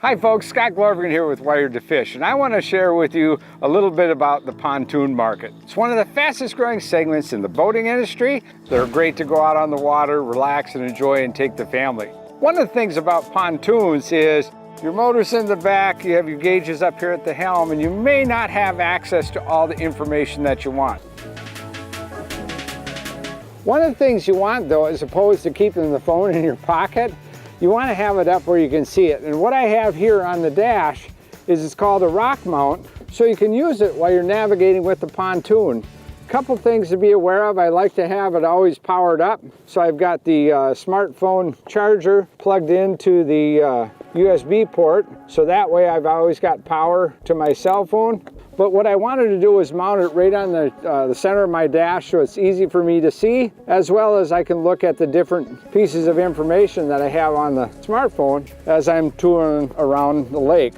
Hi folks, Scott Glorvigan here with Wired2Fish, and I want to share with you a little bit about the pontoon market. It's one of the fastest growing segments in the boating industry. They're great to go out on the water, relax and enjoy and take the family. One of the things about pontoons is your motor's in the back, you have your gauges up here at the helm, and you may not have access to all the information that you want. One of the things you want though, as opposed to keeping the phone in your pocket, you want to have it up where you can see it. And what I have here on the dash is it's called a rock mount, so you can use it while you're navigating with the pontoon. A couple things to be aware of. I like to have it always powered up. So I've got the smartphone charger plugged into the USB port, so that way I've always got power to my cell phone. But what I wanted to do was mount it right on the center of my dash so it's easy for me to see, as well as I can look at the different pieces of information that I have on the smartphone as I'm touring around the lake.